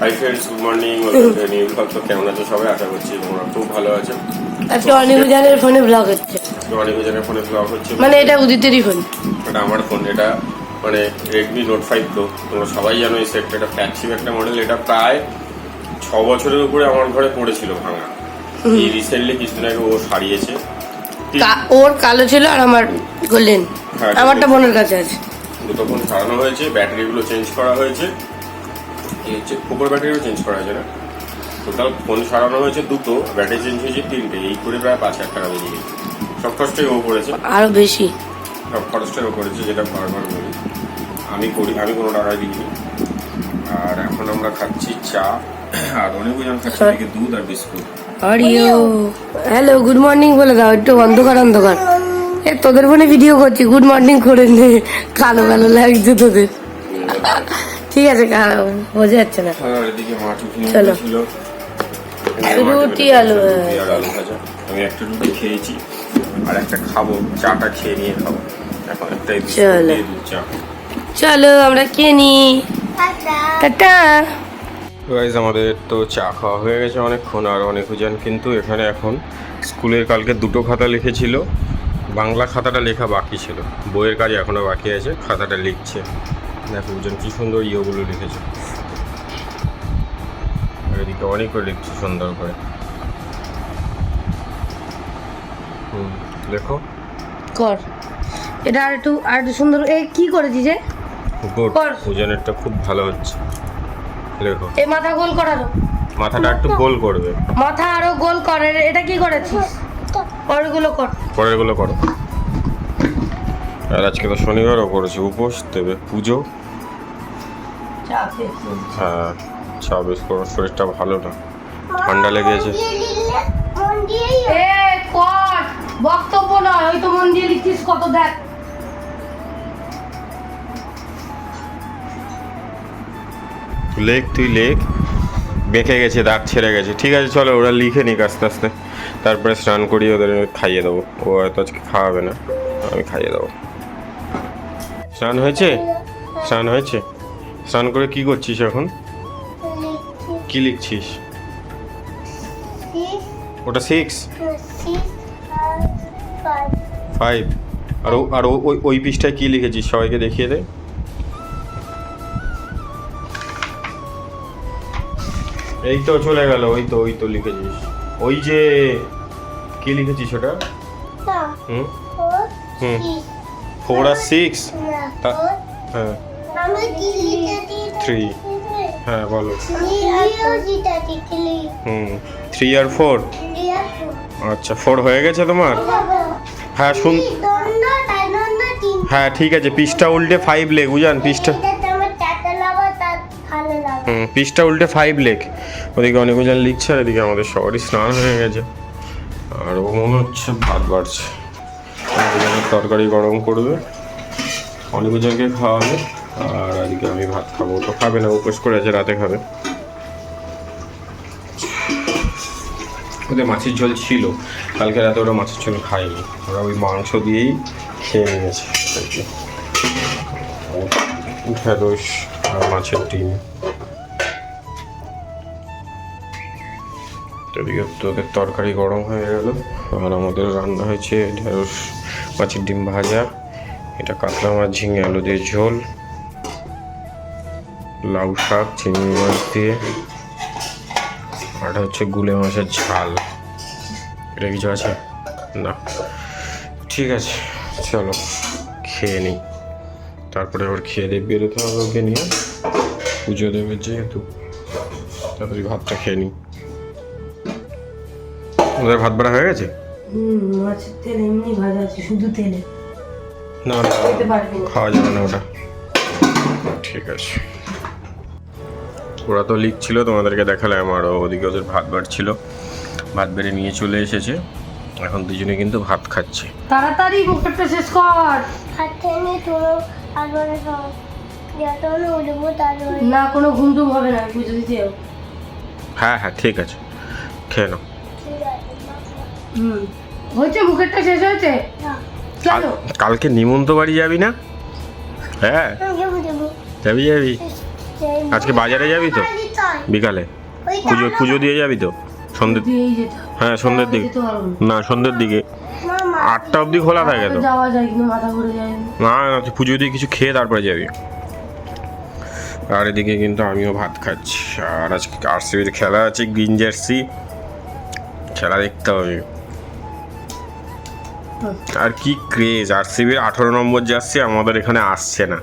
Hi friends, good morning. Welcome new blog. তো কেমন আছো সবাই? আশা করছি তোমরা খুব ভালো আছো। আজকে অনির্বাণের ফোনে ব্লগ হচ্ছে, অনির্বাণের ফোনে ব্লগ হচ্ছে, মানে এটা উদিতেরই ফোন। এটা আমার ফোন। এটা মানে রেডমি নোট 5 প্রো। তোমরা সবাই জানো এই সেটটা এটা ফ্ল্যাগশিপ একটা মডেল। এটা প্রায় 6 বছরের উপরে আমার ঘরে পড়েছিল ভাঙা। এই রিসেন্টলি কিছুদিন আগে ও সারিয়েছে। ওর কালো ছিল আর আমার গোল্ডেন। হ্যাঁ, আমারটা বোনের কাছে আছে। দুটো ফোন সারানো হয়েছে, ব্যাটারিগুলো চেঞ্জ করা হয়েছে। এই হচ্ছে উপর ব্যাটারিও চেঞ্জ করা হয়েছে না, টোটাল ফোন সারানো হয়েছে দুটো, ব্যাটারি চেঞ্জ হয়েছে 3টে। এই করে প্রায় 5,000 টাকা বেরিয়ে গেছে। সব খরচটাই ও করেছে, আরো বেশি সব খরচটাই ও করেছে, যেটা বারবার বলি। আমি কোনো টাকায় দিইনি। আর এখন আমরা খাচ্ছি চা, আর অনেকজন খাচ্ছে এদিকে দুধ আর biscuit. Audio hello good morning বলে দাও, একটু অন্ধকার অন্ধকার। তোদের ফোনে ভিডিও করছি, গুড মর্নিং করে নে। কালো কালো লাগছে তোদের। ঠিক আছে, বোঝা যাচ্ছে না। আর এদিকে মা টিফিন চলো। ছিল রুটি আলু ভাজা। আমি একটা রুটি খেয়েছি আর একটা খাবো, চাটা খেয়ে নিয়ে খাবো। এখন একটাই বিস্কুট দিয়ে দুধ চা। চলো আমরা খেয়ে নি। টাটা। গাইজ, আমাদের তো চা খাওয়া হয়ে গেছে অনেকক্ষণ। আর অনেকজন কিন্তু এখানে এখন স্কুলের কালকে দুটো খাতা লিখেছিল, বাংলা খাতাটা লেখা বাকি ছিল, বইয়ের কাজ এখনও বাকি আছে, খাতাটা লিখছে। দেখো দুজন কী সুন্দর ইয়েগুলো লিখেছে। এদিকে অনেক করে লিখছে সুন্দর করে। লেখো কর এটা আর একটু সুন্দর। এই কি করেছিস যে? গুড, পূজনেরটা খুব ভালো হচ্ছে। লেখো। এই মাথা গোল করারো, মাথাটা একটু গোল করবে, মাথা আরো গোল করে। এটা কি করেছিস? পরেরগুলো কর, পরেরগুলো করো। আর আজকে তো শনিবারও করেছে, উপোস দেবে, পুজো। হ্যাঁ, চা বেশ করো, শরীরটা ভালো না, ঠান্ডা লেগেছে। বক্তব্য নয়, ওই তো মন দিয়ে লিখছিস কত। দেখ লেখ, তুই লেখ। বেঁকে গেছে, দাগ ছেড়ে গেছে। ঠিক আছে চলো, ওরা লিখে নিক আস্তে আস্তে, তারপরে স্নান করিয়ে ওদের খাইয়ে দেবো। ও হয়তো আজকে খাওয়াবে না, আমি খাইয়ে দেবো। স্নান হয়েছে? স্নান হয়েছে? স্নান করে কি করছিস এখন? কি লিখছিস? ওটা 6, 5। আর ওই পৃষ্ঠায় কি লিখেছিস সবাইকে দেখিয়ে দে। এই তো চলে গেল, ওই তো লিখেছিস। ওই যে কি লিখেছিস ওটা? হুম হুম 4 আর 6। হ্যাঁ 3। হ্যাঁ বলো। 3 আর 4। আচ্ছা, 4 হয়ে গেছে তোমার? হ্যাঁ শুন, হ্যাঁ ঠিক আছে, পৃষ্ঠা উল্টে 5 লেখ বুঝান। পৃষ্ঠা উল্টে 5 লেখ। ওদিকে অনেকজন লিখছে আর এদিকে আমাদের সবারই স্নান হয়ে গেছে। আর ও মনে হচ্ছে ভাত বাড়ছে, তরকারি গরম করবে, অনেকজনকে খাওয়াবে। আর এদিকে আমি ভাত খাবো, তো খাবে না, উপোস করে আছে, রাতে খাবে। ওদের মাছের ঝোল ছিল কালকে রাতে, ওরা মাছের ঝোল খায়নি, ওরা ওই মাংস দিয়েই খেয়ে নিয়েছে আর কি। ঢেঁড়স আর মাছের ডিম। এদিকে তোদের তরকারি গরম হয়ে গেল, আর আমাদের রান্না হয়েছে ঢেঁড়স, মাছের ডিম ভাজা, এটা কাতলা মাছ ঝিঙে আলু দিয়ে ঝোল, লাউ শাক চিংড়ি মাছ দিয়ে, আর হচ্ছে গুলে মাছের ঝাল। এটা কিছু আছে না? ঠিক আছে চলো খেয়ে নিই, তারপরে আবার খেয়ে দিয়ে বেরোতে হবে ওকে নিয়ে, পুজো দেবে যেহেতু। তাড়াতাড়ি ভাতটা খেয়ে নিই। ওদের ভাত বাড়া হয়ে গেছে? মাছের তেল এমনি ভাজা আছে, শুধু তেলে। না খাওয়া যাবে না ওটা। ঠিক আছে, ওরা তো লিখছিল, তোমাদেরকে দেখালাম। আর ওদিকে ওদের ভাত বাড়ছিল, ভাত বেড়ে নিয়ে চলে এসেছে। এখন দুজনে কিন্তু ভাত খাচ্ছে। তাড়াতাড়ি মুখটা শেষ কর। না কোনো ঘুমটুম হবে না, বুঝে দিতে। হ্যাঁ হ্যাঁ ঠিক আছে, খেয়ে নাও। হয়েছে, মুখেরটা শেষ হয়েছে। কালকে নিমন্ত বাড়ি যাবি না? হ্যাঁ যাবি। আজকে বাজারে যাবি তো? বিকালে পুজো পুজো দিয়ে যাবি তো সন্ধ্যে? দিয়েই যেতে হবে। হ্যাঁ সন্ধ্যের দিকে। যেতে পারবো না। না সন্ধ্যের দিকে 8টা অবধি খোলা থাকে তো। যাওয়া যায় কিন্তু মাথা ঘুরে যায়। না না তুই পুজো দিয়ে কিছু খেয়ে তারপরে যাবি। আর এদিকে কিন্তু আমিও ভাত খাচ্ছি। আর আজকে আরসিবির খেলা আছে, গ্রিন জার্সি, খেলা দেখতে হবে। আর কি ক্রেজ আরসিবির 18 নম্বর জার্সি আমাদের এখানে আসছে না।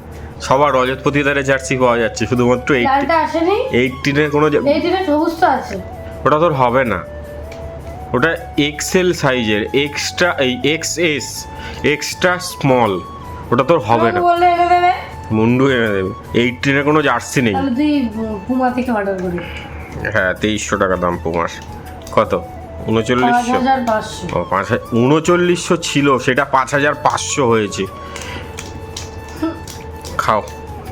সবার রজত প্রতিদারের জার্সি পাওয়া যাচ্ছে, শুধুমাত্র লালটা আসেনি, 18-এর কোনো এই দিনে সবুজ তো আছে। ওটা তোর হবে না, ওটা এক্সেল সাইজের, এক্সট্রা এই এক্সএস এক্সট্রা স্মল, ওটা তোর হবে না। বললে এনে দেবে, মুন্ডু এনে দেবে। 18-এর কোনো জার্সি নেই। তাহলে তুই পুমা থেকে অর্ডার করি। হ্যাঁ 2300 টাকা দাম পুমার। কত? 3900? 5500। ও 3900 ছিল, সেটা 5500 হয়েছে। খাও,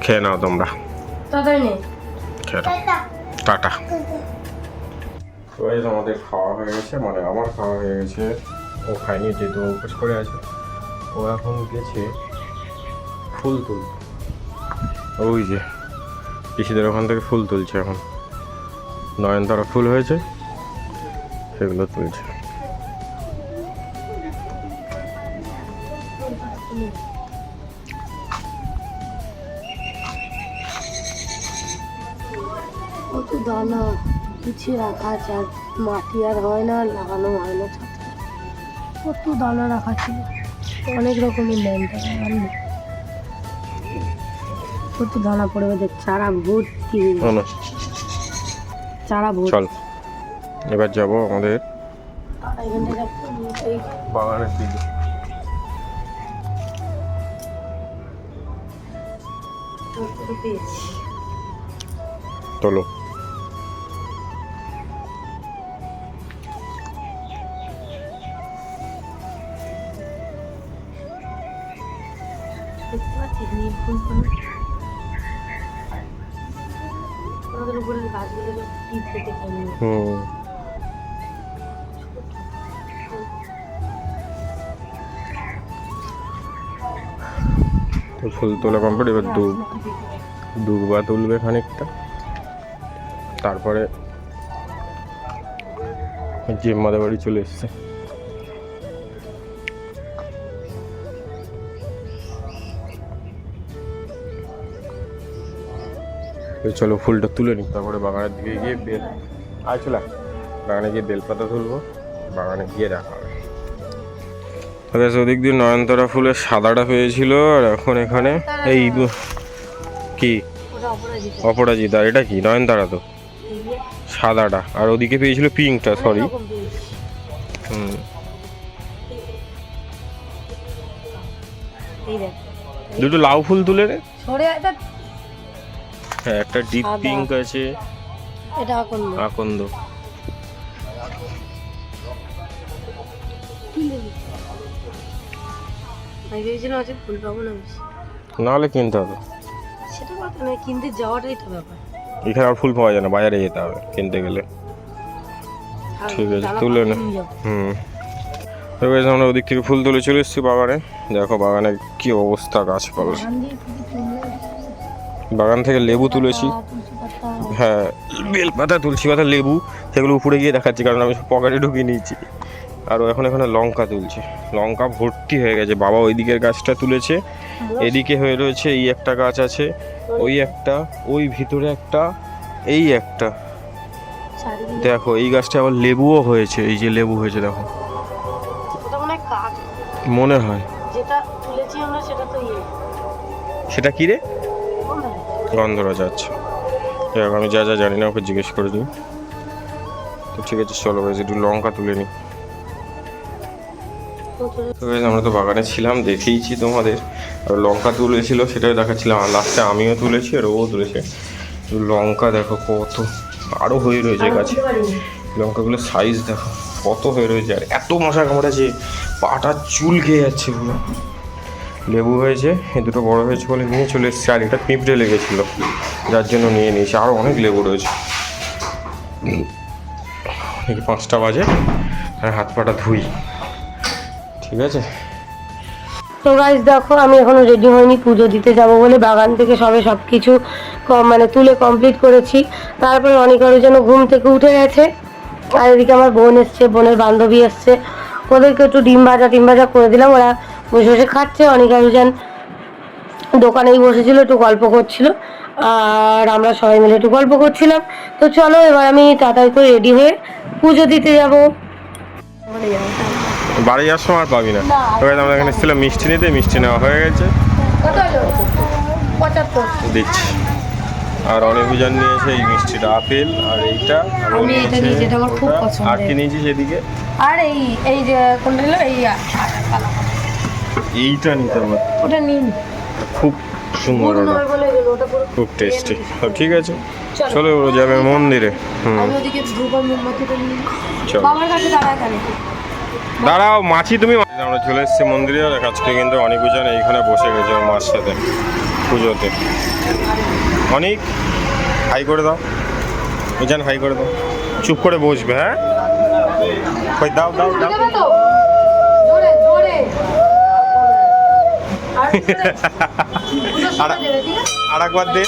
খেয়ে নাও তোমরা, তাড়াতাড়ি নে। খেয়ে নাও। টাটা। ওই আমাদের খাওয়া হয়ে গেছে, মানে আমার খাওয়া হয়ে গেছে। ও খায়নি যেহেতু উপোস করে আছে। ও এখন গেছে ফুল তুল, ওই যে পিসিদের ওখান থেকে ফুল তুলছে এখন। নয়নতারা ফুল হয়েছে, সেগুলো তুলছে। কত দানা কিছু রাখা আছে, আর মাটি আর হয় না, লাগানো হয় না ছাদে। কত দানা রাখা ছিল, অনেক রকমের ল্যান্ডটা আনবে। কত দানা পড়বে দেখ, চারা ভর্তি, শোনো, চারা ভর্তি। চল এবার যাবো আমাদের আর এখান থেকে একটা এই বাগানের দিকে। টোটো পেয়েছি। চলো। দেখতে পাচ্ছিস নীলকুঞ্জ, আমাদের উপরে গাছগুলো টিপ থেকে খাইনি। তো ফুল তোলা কমপ্লিট। এবার দুর্বা তুলবে খানিকটা, তারপরে জিম্মাদের বাড়ি চলে এসছে। চলো ফুলটা তুলে নিই, তারপরে বাগানের দিকে গিয়ে চলে বাগানে গিয়ে বেলপাতা তুলবো, বাগানে গিয়ে দেখা হবে। ওদিক দিয়ে নয়নতারা ফুলের সাদাটা পেয়েছিল, আর এখন এখানে এই কি অপরাজিতা, এটা কি নয়নতারা তো সাদাটা, আর ওদিকে পেয়েছিল পিঙ্কটা, সরি। দুটো লাউ ফুল তুলে রে। হ্যাঁ একটা ডিপ পিঙ্ক আছে, এটা আকন্দ। আকন্দ। আমি ভেবেছিলাম আজকে ফুল পাবো না বেশি, নাহলে কিনতে হবে। সেটা কথা নয়, কিনতে যাওয়াটাই তো ব্যাপার। এখানে আর ফুল পাওয়া যায় না, বাজারে যেতে হবে কিনতে গেলে। ঠিক আছে তুলে নে। আমরা ওদিক থেকে ফুল তুলে চলে এসেছি বাগানে। দেখো বাগানে কি অবস্থা, গাছপালা। বাগান থেকে লেবু তুলেছি, হ্যাঁ বেলপাতা, তুলসী পাতা, লেবু, সেগুলো উপরে গিয়ে দেখাচ্ছি কারণ আমি পকেটে ঢুকিয়ে নিয়েছি। আর এখন এখানে লঙ্কা তুলছে, লঙ্কা ভর্তি হয়ে গেছে। বাবা ওই দিকের গাছটা তুলেছে, এদিকে হয়ে রয়েছে, এই একটা গাছ আছে, ওই একটা, ওই ভিতরে একটা, এই একটা। দেখো এই গাছটা আবার লেবুও হয়েছে, এই যে লেবু হয়েছে দেখো, মনে হয় যেটা তুলেছি আমরা সেটা তো সেটা কি রে, গন্ধরাজ। আচ্ছা আমি যা যা জানি না ওকে জিজ্ঞেস করে দিই। তো ঠিক আছে চলো বেশ একটু লঙ্কা তুলে নিই। তো বেশ আমরা তো বাগানে ছিলাম, দেখিয়েছি তোমাদের। আর লঙ্কা তুলেছিল সেটাই দেখাচ্ছিলাম, আর লাস্টে আমিও তুলেছি আর ও তুলেছে। লঙ্কা দেখো কত আরও হয়ে রয়েছে গাছে, লঙ্কাগুলোর সাইজ দেখো কত হয়ে রয়েছে। আর এত মশা কামড়েছে, পাটা চুল খেয়ে যাচ্ছে পুরো। লেবু হয়েছে, এই দুটো বড় হয়েছে বলে নিয়ে চলে এসেছি। আর এটা পিঁপড়ে লেগেছিলো যার জন্য নিয়ে নিয়েছি। আরও অনেক লেবু রয়েছে। 5টা বাজে, আর হাত পাটা ধুই, ঠিক আছে। তো গাইস দেখো আমি এখনো রেডি হইনি, পুজো দিতে যাব বলে বাগান থেকে সবে সব কিছু মানে তুলে কমপ্লিট করেছি। তারপরে অনেক আরও যেন ঘুম থেকে উঠে গেছে। আর এদিকে আমার বোন এসছে, বোনের বান্ধবী এসছে, ওদেরকে একটু ডিম ভাজা করে দিলাম। ওরা বসে বসে খাচ্ছে। অনেক আরও যেন দোকানেই বসেছিল, একটু গল্প করছিল, আর আমরা সবাই মিলে একটু গল্প করছিলাম। তো চলো এবার আমি তাড়াতাড়ি করে রেডি হয়ে পুজো দিতে যাবো। বাড়ি যাওয়ার সময় আর পাবি না। আমরা এখানে এসেছিলাম মিষ্টি নিতে, মিষ্টি নেওয়া হয়ে গেছে, দিচ্ছি। আর অনেকজন নিয়েছে এই মিষ্টিটা, আপেল আর এইটা। আমি এটা নিয়েছি, এটা আমার খুব পছন্দ। আর কি নিয়েছিস এদিকে? আর এই যে কোনটা নিলাম, এইটা নিতে হবে। ওটা নিন, খুব সুন্দর, খুব টেস্টি। ঠিক আছে, চলো ও যাবে মন্দিরে। চলো দাঁড়াও মাছি, তুমি। আমরা চলে এসেছি মন্দিরে। আর আজকে কিন্তু অনেকজন এইখানে বসে গেছে মার সাথে পুজোতে। অনেক হাই করে দাও, বুঝান, হাই করে দাও। চুপ করে বসবে, হ্যাঁ? দাও দাও দাও। আর একবার দে।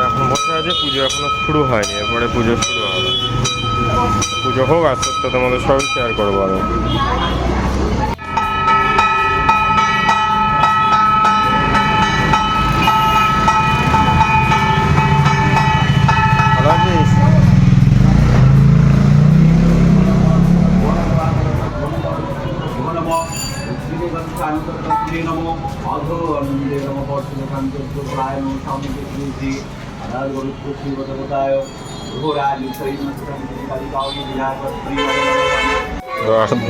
এখন বসে আছে, পুজো এখনো শুরু হয়নি, এরপরে পুজো শুরু হবে। পুজো হোক, আস্তে আস্তে তোমাদের সবই শেয়ার করবো আমি। ভালো আছিস?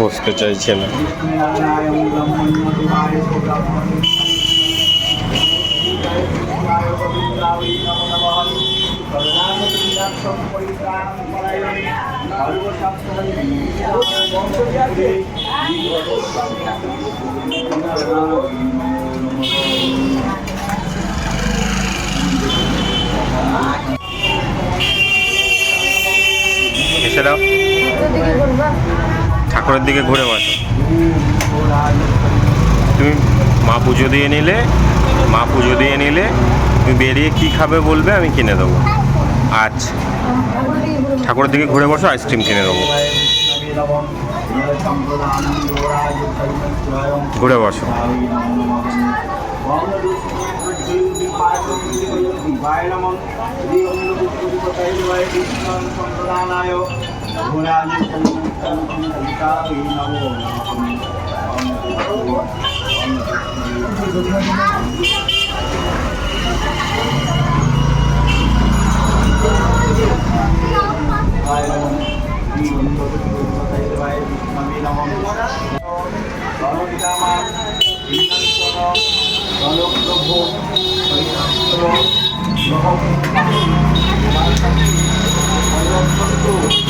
বসতে চাইছে না। এসে দাও, ঠাকুরের দিকে ঘুরে বসো। তুমি মা পুজো দিয়ে নিলে, তুমি বেরিয়ে কি খাবে বলবে, আমি কিনে দেবো। আচ্ছা, ঠাকুরের দিকে ঘুরে বসো, আইসক্রিম কিনে দেবো। ঘুরে বসো।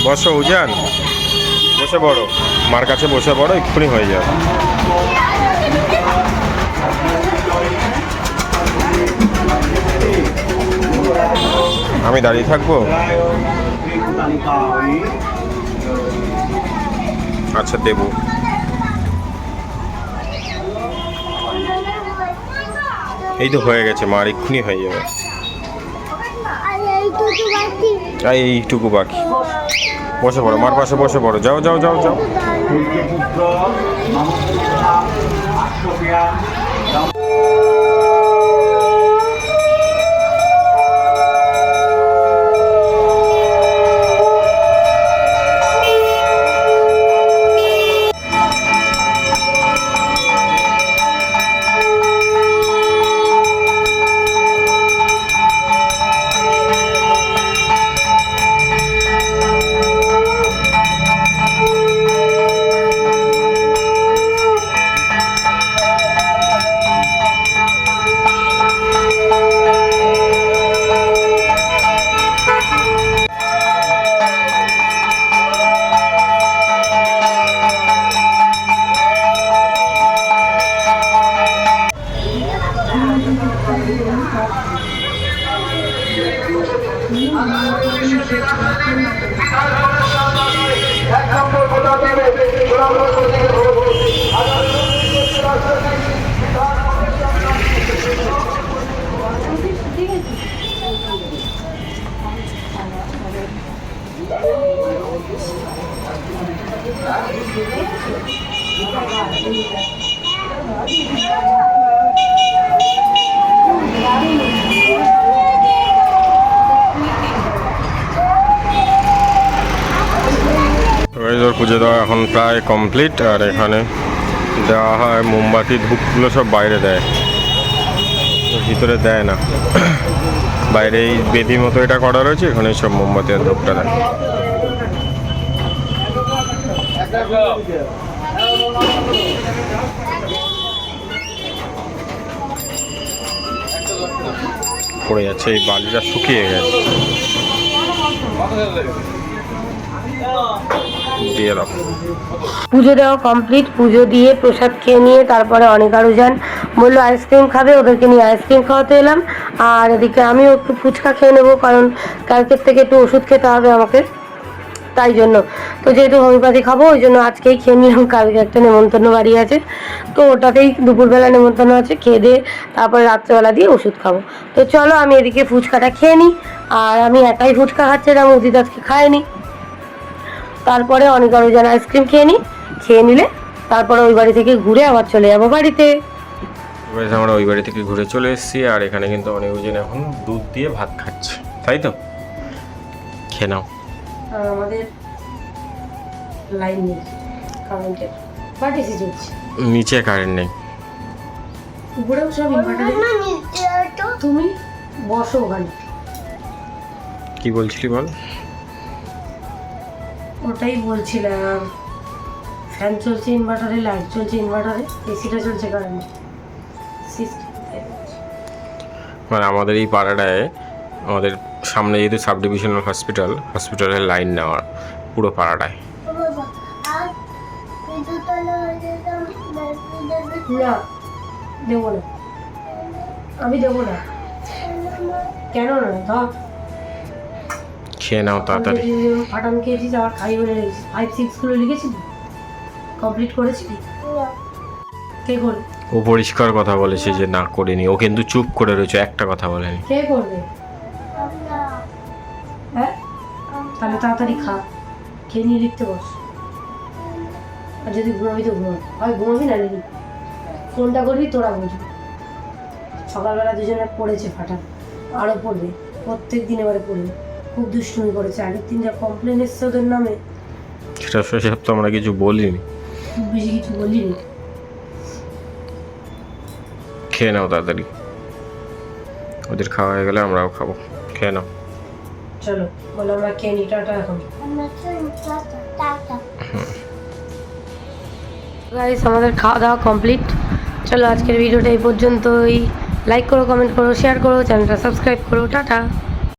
বসো উজান, বসে পড়ো, মার কাছে বসে পড়ো, এক্ষুনি হয়ে যাবে। আমি দাঁড়িয়ে থাকবো? আচ্ছা দেবো। এই তো হয়ে গেছে, মার এক্ষুনি হয়ে যাবে। এইটুকু বাকি। বসে পড়ো, মার পাশে বসে পড়ো। যাও যাও যাও যাও। পুজো দেওয়া এখন প্রায় কমপ্লিট। আর এখানে দেওয়া হয় মোমবাতি, ধূপগুলো সব বাইরে দেয়, ভিতরে দেয় না। বাইরে এই বেদি মতো এটা করা রয়েছে, এখানে সব মোমবাতি আর ধূপটা দেয়। পড়ে যাচ্ছে, এই বালিটা শুকিয়ে গেছে। দিয়ে দাও। পুজো দেওয়া কমপ্লিট। পুজো দিয়ে প্রসাদ খেয়ে নিয়ে তারপরে অনেক আরো যান বললো আইসক্রিম খাবে, ওদেরকে নিয়ে আইসক্রিম খাওয়াতে এলাম। আর এদিকে আমিও একটু ফুচকা খেয়ে নেবো, কারণ কালকের থেকে একটু ওষুধ খেতে হবে আমাকে, তাই জন্য। তো যেহেতু হোমিওপ্যাথি খাবো ওই জন্য আজকেই খেয়ে নিলাম। কালকে একটা নেমন্তন্ন বাড়ি আছে, তো ওটাতেই দুপুরবেলা নেমন্তন্ন আছে, খেয়ে দিয়ে তারপরে রাত্রেবেলা দিয়ে ওষুধ খাবো। তো চলো আমি এদিকে ফুচকাটা খেয়ে নিই। আর আমি একাই ফুচকা খাচ্ছিলাম, উদিত আজকে খায়নি। তারপরে অনেক আরো যেন আইসক্রিম খেয়ে নিই, খেয়ে নিলে তারপরে ওই বাড়ি থেকে ঘুরে আবার চলে যাবো বাড়িতে। এবার আমরা ওই বাড়ি থেকে ঘুরে চলে এসেছি। আর এখানে কিন্তু অনেক জন এখন দুধ দিয়ে ভাত খাচ্ছে, তাই তো? খেয়ে নাও। আর আমাদের লাইন নেই কারেন্টের, বাট এসে চলছে। নিচে কারেন্ট নেই, উপরেও সব ইনভার্টারে। তুমি বসো ওখানে। কি বলছিলি বল? ওটাই বলছিলাম, ফ্যান চলছে ইনভার্টারে, লাইট চলছে ইনভার্টারে, এসিটা চলছে কারেন্টে। মানে আমাদের এই পাড়াটায়, আমাদের সামনে যেহেতু সাব ডিভিশনাল হসপিটালের লাইন নেওয়ার পুরো পাড়াটায়। না দেবো না, আমি দেবো না। কেন না? ধর খেয়ে নাও তাড়াতাড়ি। ফাটান খেয়েছিস, আবার খাই বলে 5-6 গুলো লিখেছি, কমপ্লিট করেছি। কে করবে? ও পরিষ্কার কথা বলেছে যে না করিনি, ও কিন্তু চুপ করে রয়েছে, একটা কথা বলেনি। কে করবে? হ্যাঁ, তাহলে তাড়াতাড়ি খা, খেয়ে নিয়ে লিখতে বস। আর যদি ঘুমাবি তো ঘুমাবি, হয় ঘুমাবি না লিখবি। ফোনটা করবি, তোরা বুঝবি। সকালবেলা দুজনে পড়েছে ফাটান, আরও পড়বে, প্রত্যেক দিন এবারে পড়বে। খুব দুষ্টুমি করেছে, আগের দিন যা কমপ্লেন এসছে ওদের নামে। সেটা সেসব তো আমরা কিছু বলিনি, খুব বেশি কিছু বলিনি। খেয়ে নাও তাড়াতাড়ি, ওদের খাওয়া হয়ে গেলে আমরাও খাবো। খেয়ে নাও। চলো বলো, আমরা খেয়ে নিই, টাটা। এখন গাইস আমাদের খাওয়া দাওয়া কমপ্লিট। চলো আজকের ভিডিওটা এই পর্যন্তই। লাইক করো, কমেন্ট করো, শেয়ার করো, চ্যানেলটা সাবস্ক্রাইব করো। টাটা।